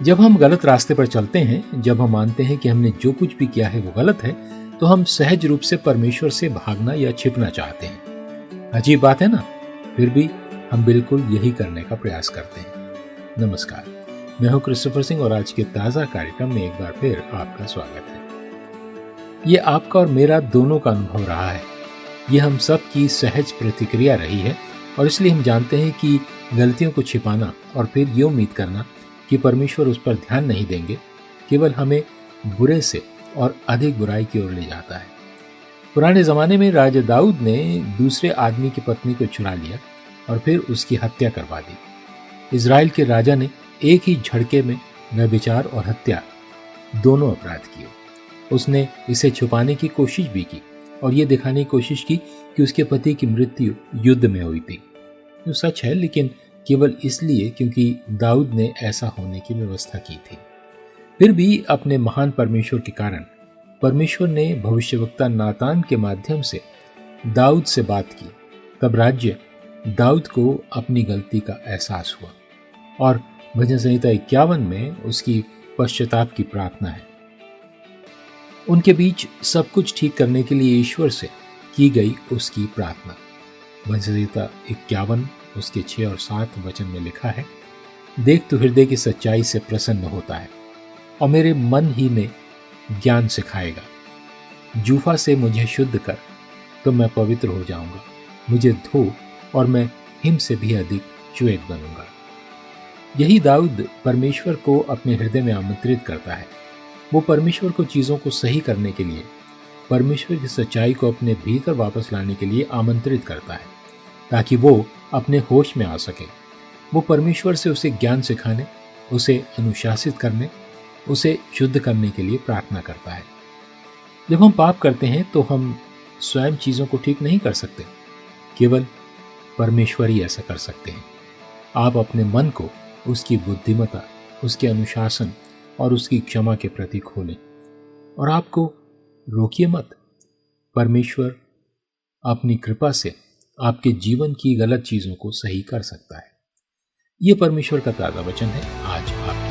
जब हम गलत रास्ते पर चलते हैं, जब हम मानते हैं कि हमने जो कुछ भी किया है वो गलत है, तो हम सहज रूप से परमेश्वर से भागना या छिपना चाहते हैं। अजीब बात है ना? फिर भी हम बिल्कुल यही करने का प्रयास करते हैं। नमस्कार, मैं हूं क्रिस्टोफर सिंह और आज के ताजा कार्यक्रम में एक बार फिर आपका स्वागत है। ये आपका और मेरा दोनों का अनुभव रहा है। ये हम सब की सहज प्रतिक्रिया रही है और इसलिए हम जानते हैं कि गलतियों को छिपाना और फिर ये उम्मीद करना कि परमेश्वर उस पर ध्यान नहीं देंगे, केवल हमें बुरे से और अधिक बुराई की ओर ले जाता है। पुराने जमाने में राजा दाऊद ने दूसरे आदमी की पत्नी को चुरा लिया और फिर उसकी हत्या करवा दी। इजराइल के राजा ने एक ही झड़के में व्यभिचार और हत्या दोनों अपराध किए। उसने इसे छुपाने की कोशिश भी की और ये दिखाने की कोशिश की कि उसके पति की मृत्यु युद्ध में हुई थी। जो सच है, लेकिन केवल इसलिए क्योंकि दाऊद ने ऐसा होने की व्यवस्था की थी। फिर भी अपने महान परमेश्वर के कारण परमेश्वर ने भविष्यवक्ता नातान के माध्यम से दाऊद से बात की। तब राज्य दाऊद को अपनी गलती का एहसास हुआ और भजन संहिता 51 में उसकी पश्चाताप की प्रार्थना है। उनके बीच सब कुछ ठीक करने के लिए ईश्वर से की गई उसकी प्रार्थना। भजन संहिता 51 उसके 6 और 7 वचन में लिखा है, देख तू हृदय की सच्चाई से प्रसन्न होता है और मेरे मन ही में ज्ञान सिखाएगा। जूफा से मुझे शुद्ध कर तो मैं पवित्र हो जाऊंगा, मुझे धो और मैं हिम से भी अधिक श्वेत बनूंगा। यही दाऊद परमेश्वर को अपने हृदय में आमंत्रित करता है। वो परमेश्वर को चीजों को सही करने के लिए, परमेश्वर की सच्चाई को अपने भीतर वापस लाने के लिए आमंत्रित करता है ताकि वो अपने होश में आ सके। वो परमेश्वर से उसे ज्ञान सिखाने, उसे अनुशासित करने, उसे शुद्ध करने के लिए प्रार्थना करता है। जब हम पाप करते हैं तो हम स्वयं चीज़ों को ठीक नहीं कर सकते, केवल परमेश्वर ही ऐसा कर सकते हैं। आप अपने मन को उसकी बुद्धिमत्ता, उसके अनुशासन और उसकी क्षमा के प्रति खोलें और आपको रोकिए मत। परमेश्वर अपनी कृपा से आपके जीवन की गलत चीजों को सही कर सकता है। यह परमेश्वर का ताजा वचन है आज आप